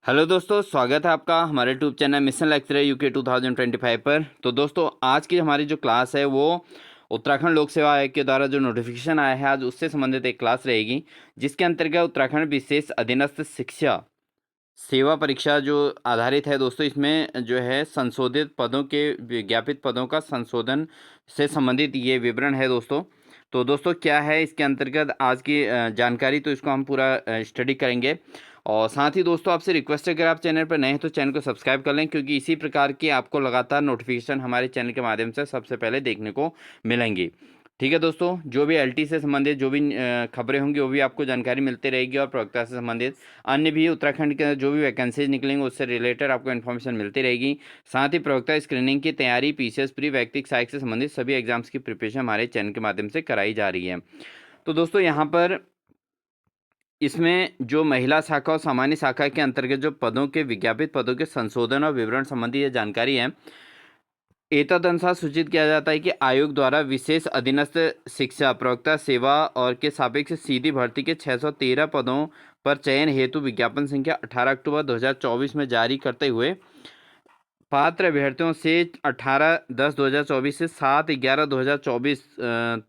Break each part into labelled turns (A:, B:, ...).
A: Hello दोस्तों, स्वागत है आपका हमारे YouTube channel mission lecturer UK 2025 पर। तो दोस्तों, आज की हमारी जो क्लास है वो उत्तराखंड लोक सेवा आयोग के द्वारा जो नोटिफिकेशन आया है आज उससे संबंधित एक क्लास रहेगी, जिसके अंतर्गत उत्तराखंड विशेष अधीनस्थ शिक्षा सेवा परीक्षा जो आधारित है दोस्तों। इसमें जो है संशोधित पदों के विज्ञापित पदों का संशोधन से संबंधित ये विवरण है दोस्तों। तो दोस्तों, क्या है इसके अंतर्गत आज की जानकारी, तो इसको हम पूरा स्टडी करेंगे। और साथ ही दोस्तों, आपसे रिक्वेस्ट है, अगर आप चैनल पर नए हैं तो चैनल को सब्सक्राइब कर लें, क्योंकि इसी प्रकार की आपको लगातार नोटिफिकेशन हमारे चैनल के माध्यम से सबसे पहले देखने को मिलेंगी। ठीक है दोस्तों, जो भी एलटी से संबंधित जो भी खबरें होंगी वो भी आपको जानकारी मिलती रहेगी, और प्रवक्ता से संबंधित अन्य भी उत्तराखंड के जो भी वैकेंसीज निकलेंगे उससे रिलेटेड आपको इन्फॉर्मेशन मिलती रहेगी। साथ ही प्रवक्ता स्क्रीनिंग की तैयारी, पीसीएस प्री, व्यक्तिगत सहायक से संबंधित सभी एग्जाम्स की प्रिपरेशन हमारे चैनल के माध्यम से कराई जा रही है। तो दोस्तों, यहाँ पर इसमें जो महिला शाखा और सामान्य शाखा के अंतर्गत जो पदों के विज्ञापित पदों के संशोधन और विवरण संबंधी ये जानकारी है, एतदनुसार सूचित किया जाता है कि आयोग द्वारा विशेष अधीनस्थ शिक्षा प्रवक्ता सेवा और के सापेक्ष सीधी भर्ती के 613 पदों पर चयन हेतु विज्ञापन संख्या 18 अक्टूबर 2024 में जारी करते हुए पात्र अभ्यर्थियों से 18/10/2024 से 7/11/2024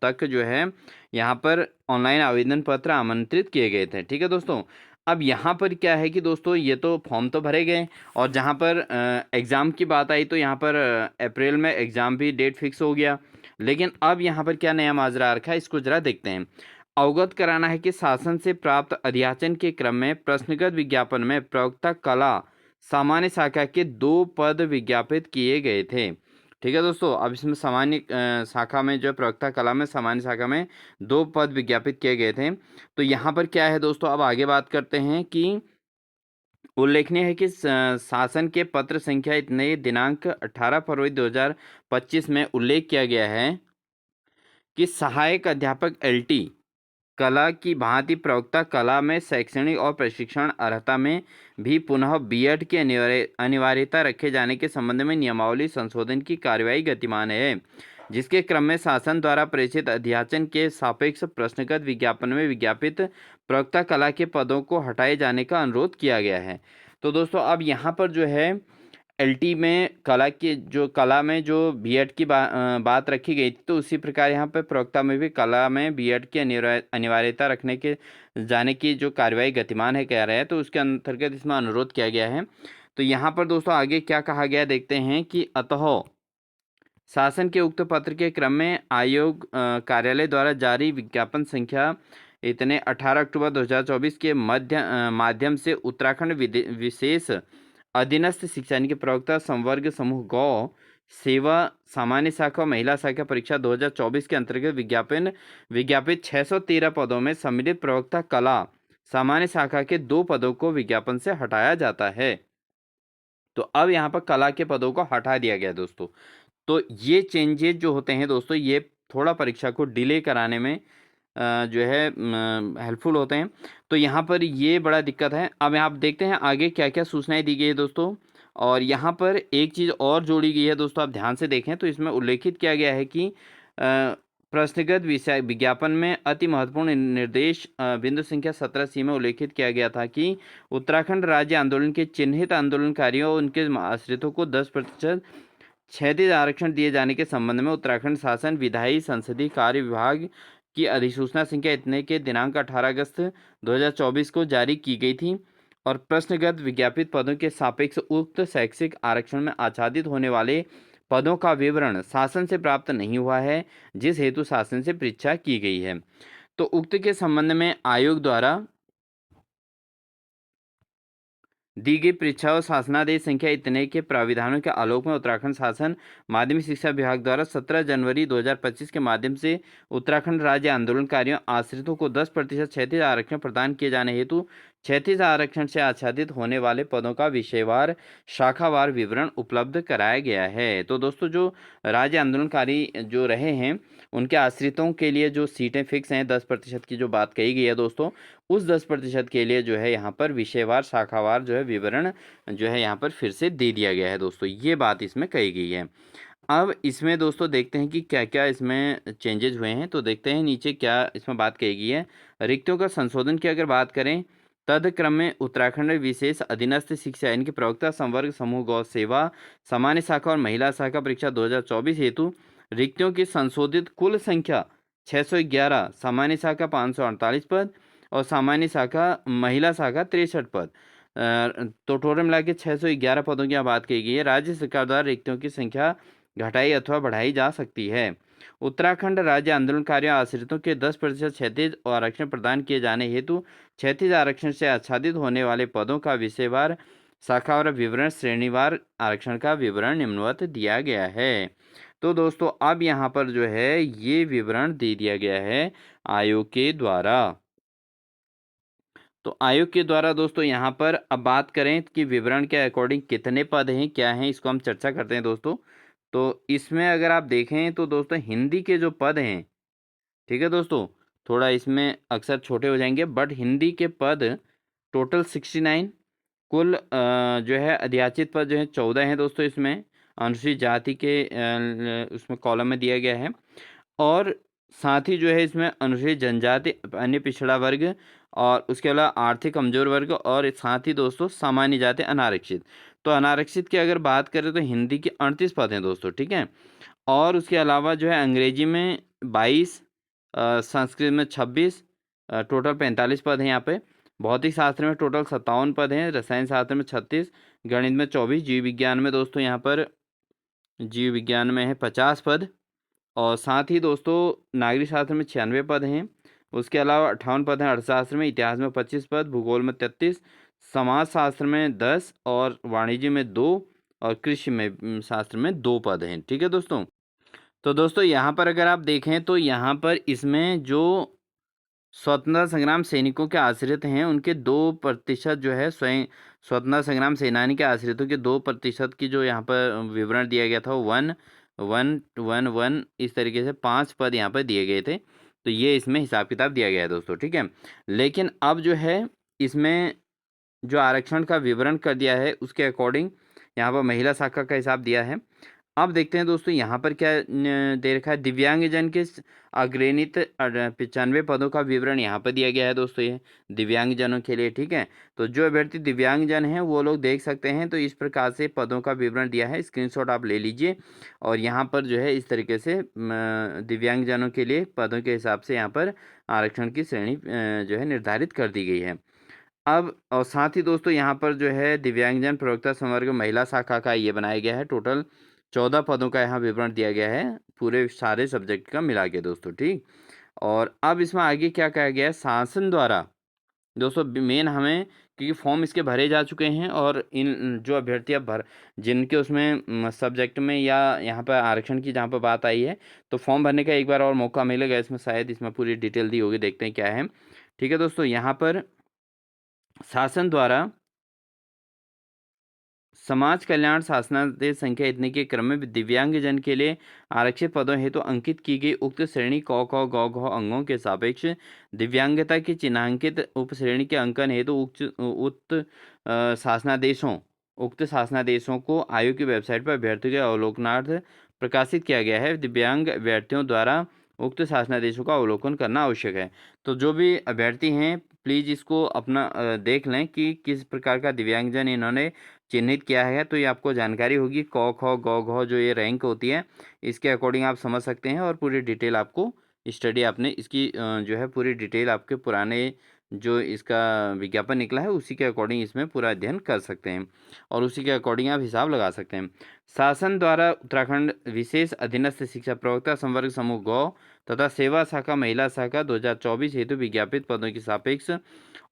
A: तक जो है यहाँ पर ऑनलाइन आवेदन पत्र आमंत्रित किए गए थे। ठीक है दोस्तों, अब यहाँ पर क्या है कि दोस्तों, ये तो फॉर्म तो भरे गए, और जहाँ पर एग्ज़ाम की बात आई तो यहाँ पर अप्रैल में एग्ज़ाम भी डेट फिक्स हो गया। लेकिन अब यहाँ पर क्या नया माजरा आ रखा है, इसको ज़रा देखते हैं। अवगत कराना है कि शासन से प्राप्त अध्याचन के क्रम में प्रश्नगत विज्ञापन में प्रवक्ता कला सामान्य शाखा के 2 पद विज्ञापित किए गए थे। ठीक है दोस्तों, अब इसमें सामान्य शाखा में जो प्रवक्ता कला में सामान्य शाखा में 2 पद विज्ञापित किए गए थे। तो यहाँ पर क्या है दोस्तों, अब आगे बात करते हैं कि उल्लेखनीय है कि शासन के पत्र संख्या इतने दिनांक 18 फरवरी 2025 में उल्लेख किया गया है कि सहायक अध्यापक एलटी कला की भांति प्रवक्ता कला में शैक्षणिक और प्रशिक्षण अर्हता में भी पुनः बीएड की अनिवार्यता रखे जाने के संबंध में नियमावली संशोधन की कार्यवाही गतिमान है, जिसके क्रम में शासन द्वारा प्रेषित अध्याचन के सापेक्ष प्रश्नगत विज्ञापन में विज्ञापित प्रवक्ता कला के पदों को हटाए जाने का अनुरोध किया गया है। तो दोस्तों, अब यहाँ पर जो है एलटी में कला में जो बीएड की बात रखी गई थी, तो उसी प्रकार यहाँ पे प्रवक्ता में भी कला में बीएड की अनिवार्यता रखने के जाने की जो कार्यवाही गतिमान है कह रहे हैं, तो उसके अंतर्गत इसमें अनुरोध किया गया है। तो यहाँ पर दोस्तों आगे क्या कहा गया देखते हैं कि अतः शासन के उक्त पत्र के क्रम में आयोग कार्यालय द्वारा जारी विज्ञापन संख्या इतने 18 अक्टूबर 2024 के माध्यम से उत्तराखंड विशेष अधीनस्थ शिक्षा यानी कि प्रवक्ता संवर्ग समूह गौ सेवा सामान्य शाखा महिला शाखा परीक्षा 2024 के अंतर्गत विज्ञापित 613 पदों में सम्मिलित प्रवक्ता कला सामान्य शाखा के 2 पदों को विज्ञापन से हटाया जाता है। तो अब यहाँ पर कला के पदों को हटा दिया गया दोस्तों। तो ये चेंजेस जो होते हैं दोस्तों, ये थोड़ा परीक्षा को डिले कराने में जो है हेल्पफुल होते हैं। तो यहाँ पर ये बड़ा दिक्कत है। अब आप देखते हैं आगे क्या क्या सूचनाएं दी गई है दोस्तों। और यहाँ पर एक चीज़ और जोड़ी गई है दोस्तों, आप ध्यान से देखें तो इसमें उल्लेखित किया गया है कि प्रश्नगत विषय विज्ञापन में अति महत्वपूर्ण निर्देश बिंदु संख्या 17C में उल्लेखित किया गया था कि उत्तराखंड राज्य आंदोलन के चिन्हित आंदोलनकारियों और उनके आश्रितों को 10% क्षैतिज आरक्षण दिए जाने के संबंध में उत्तराखंड शासन विधायी संसदीय कार्य विभाग की अधिसूचना संख्या इतने के दिनांक 18 अगस्त 2024 को जारी की गई थी, और प्रश्नगत विज्ञापित पदों के सापेक्ष उक्त शैक्षिक आरक्षण में आच्छादित होने वाले पदों का विवरण शासन से प्राप्त नहीं हुआ है, जिस हेतु शासन से परीक्षा की गई है। तो उक्त के संबंध में आयोग द्वारा दी गई परीक्षा और शासनादेश संख्या इतने के प्राविधानों के आलोक में उत्तराखंड शासन माध्यमिक शिक्षा विभाग द्वारा 17 जनवरी 2025 के माध्यम से उत्तराखंड राज्य आंदोलनकारियों आश्रितों को 10% क्षैतिज आरक्षण प्रदान किए जाने हेतु क्षैतिज आरक्षण से आच्छादित होने वाले पदों का विषयवार शाखावार विवरण उपलब्ध कराया गया है। तो दोस्तों, जो राज्य आंदोलनकारी जो रहे हैं उनके आश्रितों के लिए जो सीटें फिक्स हैं 10% की जो बात कही गई है दोस्तों, उस 10% के लिए जो है यहाँ पर विषयवार शाखावार जो है विवरण जो है यहाँ पर फिर से दे दिया गया है दोस्तों। ये बात इसमें कही गई है। अब इसमें दोस्तों देखते हैं कि क्या क्या इसमें चेंजेज हुए हैं। तो देखते हैं नीचे क्या इसमें बात कही गई है। रिक्तियों का संशोधन की अगर बात करें तदक्रम में उत्तराखंड विशेष अधीनस्थ शिक्षा यानी कि प्रवक्ता संवर्ग समूह गौ सेवा सामान्य शाखा और महिला शाखा परीक्षा 2024 हेतु रिक्तियों की संशोधित कुल संख्या 611, सामान्य शाखा 548 पद और सामान्य शाखा महिला शाखा 63 पद। तो टोटल मिला के 611 पदों की बात की गई है। राज्य सरकार द्वारा रिक्तियों की संख्या घटाई अथवा बढ़ाई जा सकती है। उत्तराखंड राज्य आंदोलनकारियों आश्रितों के 10% क्षैतिज आरक्षण प्रदान किए जाने हेतु क्षैतिज आरक्षण से आच्छादित होने वाले पदों का विषयवार शाखावार विवरण श्रेणीवार आरक्षण का विवरण निम्नवत दिया गया है। तो दोस्तों अब यहाँ पर जो है ये विवरण दे दिया गया है आयोग के द्वारा। तो आयोग के द्वारा दोस्तों यहाँ पर अब बात करें कि विवरण के अकॉर्डिंग कितने पद हैं क्या हैं, इसको हम चर्चा करते हैं दोस्तों। तो इसमें अगर आप देखें तो दोस्तों हिंदी के जो पद हैं, ठीक है दोस्तों, थोड़ा इसमें अक्सर छोटे हो जाएंगे बट हिंदी के पद टोटल 69, कुल जो है अध्याचित पद जो है 14 हैं दोस्तों। इसमें अनुसूचित जाति के उसमें कॉलम में दिया गया है और साथ ही जो है इसमें अनुसूचित जनजाति अन्य पिछड़ा वर्ग और उसके अलावा आर्थिक कमजोर वर्ग और साथ ही दोस्तों सामान्य जाति अनारक्षित। तो अनारक्षित की अगर बात करें तो हिंदी के 38 पद हैं दोस्तों, ठीक है। और उसके अलावा जो है अंग्रेजी में 22, संस्कृत में 26, टोटल 45 पद हैं यहाँ पे। भौतिक शास्त्र में टोटल 57 पद हैं, रसायन शास्त्र में 36, गणित में 24, जीव विज्ञान में दोस्तों यहाँ पर जीव विज्ञान में है 50 पद और साथ ही दोस्तों नागरिक शास्त्र में 96 पद हैं। उसके अलावा 58 पद हैं अर्थशास्त्र में, इतिहास में 25 पद, भूगोल में 33, समाज शास्त्र में 10 और वाणिज्य में 2 और कृषि में शास्त्र में 2 पद हैं, ठीक है दोस्तों। तो दोस्तों यहाँ पर अगर आप देखें तो यहाँ पर इसमें जो स्वतंत्रता संग्राम सैनिकों के आश्रित हैं उनके 2% जो है स्वयं स्वतंत्रता संग्राम सेनानी के आश्रितों के 2% की जो यहाँ पर विवरण दिया गया था 1 इस तरीके से 5 पद यहाँ पर दिए गए थे। तो ये इसमें हिसाब किताब दिया गया है दोस्तों, ठीक है। लेकिन अब जो है इसमें जो आरक्षण का विवरण कर दिया है उसके अकॉर्डिंग यहाँ पर महिला शाखा का हिसाब दिया है। अब देखते हैं दोस्तों यहाँ पर क्या दे रखा है। दिव्यांगजन के अग्रणित 95 पदों का विवरण यहाँ पर दिया गया है दोस्तों, ये दिव्यांगजनों के लिए, ठीक है। तो जो अभ्यर्थी दिव्यांगजन हैं वो लोग देख सकते हैं। तो इस प्रकार से पदों का विवरण दिया है, स्क्रीनशॉट आप ले लीजिए और यहाँ पर जो है इस तरीके से दिव्यांगजनों के लिए पदों के हिसाब से यहाँ पर आरक्षण की श्रेणी जो है निर्धारित कर दी गई है। अब और साथ ही दोस्तों यहाँ पर जो है दिव्यांगजन प्रवक्ता संवर्ग महिला शाखा का ये बनाया गया है। टोटल 14 पदों का यहाँ विवरण दिया गया है पूरे सारे सब्जेक्ट का मिला के दोस्तों, ठीक। और अब इसमें आगे क्या कहा गया है, शासन द्वारा दोस्तों मेन हमें, क्योंकि फॉर्म इसके भरे जा चुके हैं और इन जो अभ्यर्थी अब भर जिनके उसमें सब्जेक्ट में या यहाँ पर आरक्षण की जहाँ पर बात आई है तो फॉर्म भरने का एक बार और मौका मिलेगा। इसमें शायद इसमें पूरी डिटेल दी होगी, देखते हैं क्या है, ठीक है दोस्तों। यहाँ पर शासन द्वारा समाज कल्याण शासनादेश संख्या इतने के क्रम में दिव्यांगजन के लिए आरक्षित पदों हेतु अंकित की गई उक्त श्रेणी क ख ग घ अंगों के सापेक्ष दिव्यांगता की चिन्हांकित उप श्रेणी के अंकन हेतु उक्त शासनादेशों को आयोग की वेबसाइट पर अभ्यर्थियों के अवलोकनार्थ प्रकाशित किया गया है। दिव्यांग अभ्यर्थियों द्वारा उक्त शासनादेशों का अवलोकन करना आवश्यक है। तो जो भी अभ्यर्थी हैं प्लीज़ इसको अपना देख लें कि किस प्रकार का दिव्यांगजन इन्होंने चिन्हित किया है। तो ये आपको जानकारी होगी क ख ग घ जो ये रैंक होती है इसके अकॉर्डिंग आप समझ सकते हैं और पूरी डिटेल आपको स्टडी आपने इसकी जो है पूरी डिटेल आपके पुराने जो इसका विज्ञापन निकला है उसी के अकॉर्डिंग इसमें पूरा अध्ययन कर सकते हैं और उसी के अकॉर्डिंग आप हिसाब लगा सकते हैं। शासन द्वारा उत्तराखंड विशेष अधीनस्थ शिक्षा प्रवक्ता संवर्ग समूह गौ तथा सेवा शाखा महिला शाखा 2024 हेतु विज्ञापित पदों के सापेक्ष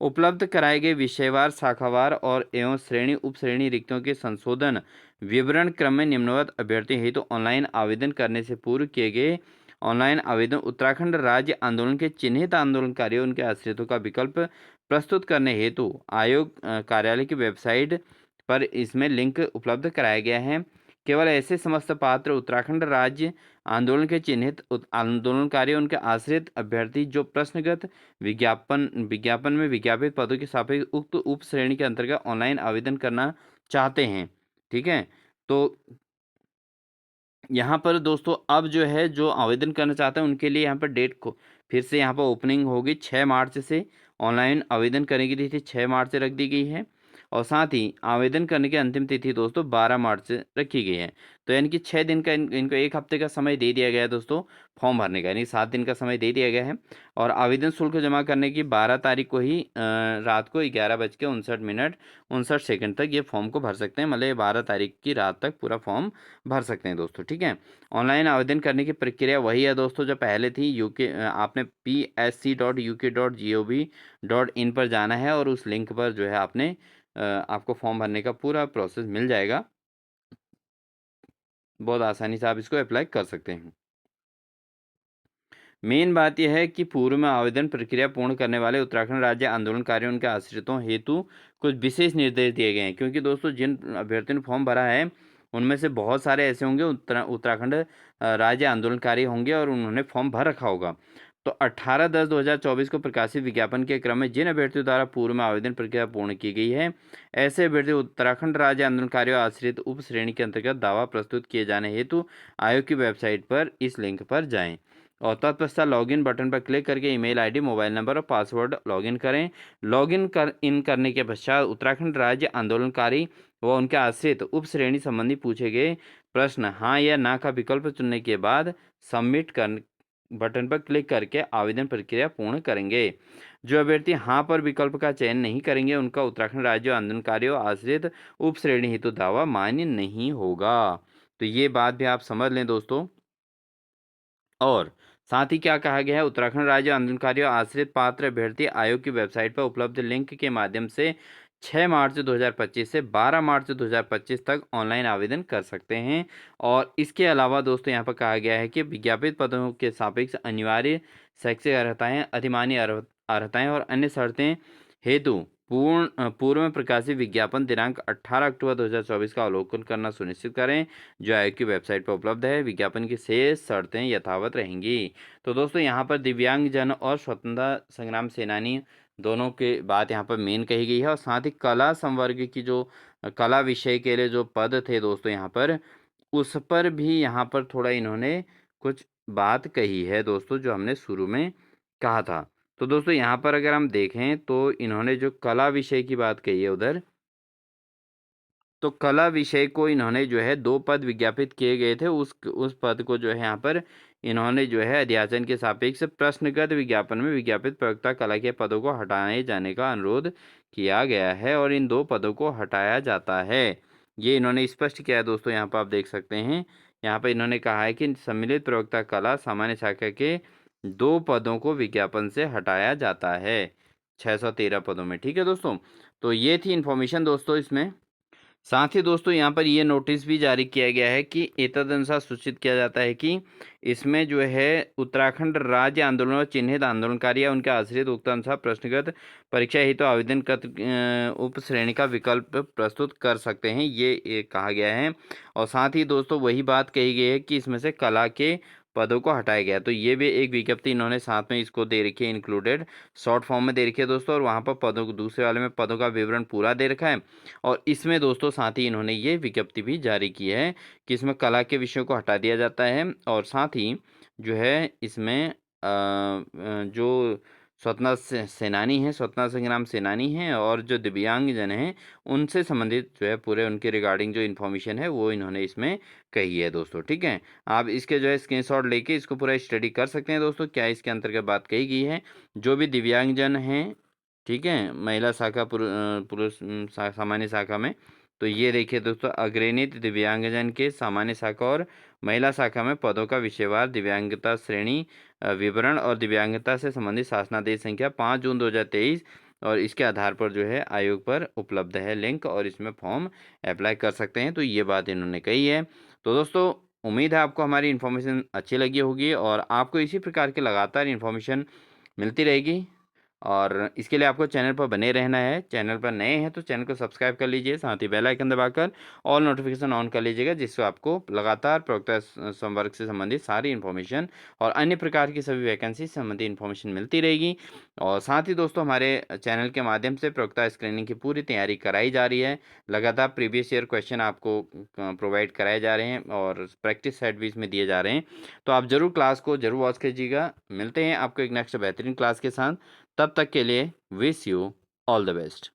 A: उपलब्ध कराए गए विषयवार शाखावार और एवं श्रेणी उप श्रेणी रिक्तियों के संशोधन विवरण क्रम में निम्नवत अभ्यर्थी हेतु ऑनलाइन आवेदन करने से पूर्व किए गए ऑनलाइन आवेदन उत्तराखंड राज्य आंदोलन के चिन्हित आंदोलनकारियों उनके आश्रितों का विकल्प प्रस्तुत करने हेतु आयोग कार्यालय की वेबसाइट पर इसमें लिंक उपलब्ध कराया गया है। केवल ऐसे समस्त पात्र उत्तराखंड राज्य आंदोलन के चिन्हित आंदोलनकारी उनके आश्रित अभ्यर्थी जो प्रश्नगत विज्ञापन में विज्ञापित पदों के सापेक्ष उक्त उप श्रेणी के अंतर्गत ऑनलाइन आवेदन करना चाहते हैं, ठीक है। तो यहाँ पर दोस्तों अब जो है जो आवेदन करना चाहते हैं उनके लिए यहाँ पर डेट को फिर से यहाँ पर ओपनिंग होगी 6 मार्च से ऑनलाइन आवेदन करने की तिथि 6 मार्च से रख दी गई है और साथ ही आवेदन करने की अंतिम तिथि दोस्तों 12 मार्च से रखी गई है। तो यानी कि 6 दिन का इनको 1 हफ्ते का समय दे दिया गया है दोस्तों फॉर्म भरने का, यानी 7 दिन का समय दे दिया गया है। और आवेदन शुल्क जमा करने की 12 तारीख को ही रात को 11:59 तक ये फॉर्म को भर सकते हैं, मतलब 12 तारीख की रात तक पूरा फॉर्म भर सकते हैं दोस्तों, ठीक है। ऑनलाइन आवेदन करने की प्रक्रिया वही है दोस्तों जो पहले थी। आपने psc.uk.gov.in पर जाना है और उस लिंक पर जो है आपको फॉर्म भरने का पूरा प्रोसेस मिल जाएगा। बहुत आसानी से आप इसको अप्लाई कर सकते हैं। मेन बात यह है कि पूर्व में आवेदन प्रक्रिया पूर्ण करने वाले उत्तराखंड राज्य आंदोलनकारियों उनके आश्रितों हेतु कुछ विशेष निर्देश दिए गए हैं, क्योंकि दोस्तों जिन अभ्यर्थियों ने फॉर्म भरा है उनमें से बहुत सारे ऐसे होंगे उत्तराखंड राज्य आंदोलनकारी होंगे और उन्होंने फॉर्म भर रखा होगा। तो 18/10/2024 को प्रकाशित विज्ञापन के क्रम में जिन अभ्यर्थियों द्वारा पूर्व में आवेदन प्रक्रिया पूर्ण की गई है, ऐसे अभ्यर्थी उत्तराखंड राज्य आंदोलनकारियों आश्रित उप श्रेणी के अंतर्गत दावा प्रस्तुत किए जाने हेतु आयोग की वेबसाइट पर इस लिंक पर जाएं और तत्पश्चात लॉगिन बटन पर क्लिक करके ईमेल आईडी, मोबाइल नंबर और पासवर्ड लॉगिन करें। इन करने के पश्चात उत्तराखंड राज्य आंदोलनकारी व उनके आश्रित उप श्रेणी संबंधी पूछे गए प्रश्न हाँ या ना का विकल्प चुनने के बाद सबमिट कर बटन पर क्लिक करके आवेदन प्रक्रिया पूर्ण करेंगे। जो अभ्यर्थी हाँ पर विकल्प का चयन नहीं करेंगे उनका उत्तराखंड राज्य आंदोलनकारियों आश्रित उप श्रेणी हेतु दावा मान्य नहीं होगा। तो ये बात भी आप समझ लें दोस्तों। और साथ ही क्या कहा गया है, उत्तराखंड राज्य आंदोलनकारियों आश्रित पात्र अभ्यर्थी आयोग की वेबसाइट पर उपलब्ध लिंक के माध्यम से 6 मार्च 2025 से 12 मार्च 2025 तक ऑनलाइन आवेदन कर सकते हैं। और इसके अलावा दोस्तों यहाँ पर कहा गया है कि विज्ञापित पदों के सापेक्ष अनिवार्य शैक्षिक अर्हताएं, अधिमानी अर्हताएं और अन्य शर्तें हेतु पूर्व में प्रकाशित विज्ञापन दिनांक 18 अक्टूबर 2024 का अवलोकन करना सुनिश्चित करें, जो आयोग की वेबसाइट पर उपलब्ध है। विज्ञापन की शेष शर्तें यथावत रहेंगी। तो दोस्तों यहाँ पर दिव्यांगजन और स्वतंत्रता संग्राम सेनानी दोनों के बात यहाँ पर मेन कही गई है। और साथ ही कला संवर्ग की जो कला विषय के लिए जो पद थे दोस्तों यहाँ पर, उस पर भी यहाँ पर थोड़ा इन्होंने कुछ बात कही है दोस्तों, जो हमने शुरू में कहा था। तो दोस्तों यहाँ पर अगर हम देखें तो इन्होंने जो कला विषय की बात कही है उधर, तो कला विषय को इन्होंने जो है 2 पद विज्ञापित किए गए थे। उस पद को जो है यहाँ पर इन्होंने जो है अध्याचन के सापेक्ष प्रश्नगत विज्ञापन में विज्ञापित प्रवक्ता कला के पदों को हटाए जाने का अनुरोध किया गया है और इन 2 पदों को हटाया जाता है। ये इन्होंने स्पष्ट किया है दोस्तों, यहाँ पर आप देख सकते हैं। यहाँ पर इन्होंने कहा है कि सम्मिलित प्रवक्ता कला सामान्य शाखा के 2 पदों को विज्ञापन से हटाया जाता है 613 पदों में, ठीक है दोस्तों। तो ये थी इन्फॉर्मेशन दोस्तों इसमें। साथ ही दोस्तों यहाँ पर ये नोटिस भी जारी किया गया है कि एतदनुसार सूचित किया जाता है कि इसमें जो है उत्तराखंड राज्य आंदोलन और चिन्हित आंदोलनकारी या उनके आश्रित उक्त अनुसार प्रश्नगत परीक्षा हेतु आवेदन कर उप श्रेणी का विकल्प प्रस्तुत कर सकते हैं, ये कहा गया है। और साथ ही दोस्तों वही बात कही गई है कि इसमें से कला के पदों को हटाया गया। तो ये भी एक विज्ञप्ति इन्होंने साथ में इसको दे रखी है, इंक्लूडेड शॉर्ट फॉर्म में दे रखी है दोस्तों। और वहाँ पर पदों को दूसरे वाले में पदों का विवरण पूरा दे रखा है। और इसमें दोस्तों साथ ही इन्होंने ये विज्ञप्ति भी जारी की है कि इसमें कला के विषयों को हटा दिया जाता है। और साथ ही जो है इसमें जो सेनानी हैं, स्वतंत्रता संग्राम सेनानी हैं और जो दिव्यांगजन हैं उनसे संबंधित जो है पूरे उनके रिगार्डिंग जो इन्फॉर्मेशन है वो इन्होंने इसमें कही है दोस्तों, ठीक है। आप इसके जो है स्क्रीनशॉट लेके इसको पूरा स्टडी कर सकते हैं दोस्तों, क्या इसके अंतर्गत बात कही गई है। जो भी दिव्यांगजन हैं, ठीक है, महिला शाखा पुरुष सामान्य शाखा में, तो ये देखिए दोस्तों, अग्रणित दिव्यांगजन के सामान्य शाखा और महिला शाखा में पदों का विषयवार दिव्यांगता श्रेणी विवरण और दिव्यांगता से संबंधित शासनादेश संख्या 5 जून 2023 और इसके आधार पर जो है आयोग पर उपलब्ध है लिंक और इसमें फॉर्म अप्लाई कर सकते हैं। तो ये बात इन्होंने कही है। तो दोस्तों उम्मीद है आपको हमारी इन्फॉर्मेशन अच्छी लगी होगी और आपको इसी प्रकार की लगातार इन्फॉर्मेशन मिलती रहेगी। और इसके लिए आपको चैनल पर बने रहना है। चैनल पर नए हैं तो चैनल को सब्सक्राइब कर लीजिए, साथ ही बेल आइकन दबाकर ऑल नोटिफिकेशन ऑन कर लीजिएगा, जिससे आपको लगातार प्रवक्ता संवर्ग से संबंधित सारी इन्फॉर्मेशन और अन्य प्रकार की सभी वैकेंसी से संबंधित इन्फॉर्मेशन मिलती रहेगी। और साथ ही दोस्तों हमारे चैनल के माध्यम से प्रवक्ता स्क्रीनिंग की पूरी तैयारी कराई जा रही है। लगातार प्रीवियस ईयर क्वेश्चन आपको प्रोवाइड कराए जा रहे हैं और प्रैक्टिस सेट भी इसमें दिए जा रहे हैं। तो आप जरूर क्लास को जरूर वॉच कीजिएगा। मिलते हैं आपको एक नेक्स्ट बेहतरीन क्लास के साथ। तब तक के लिए wish you all the best.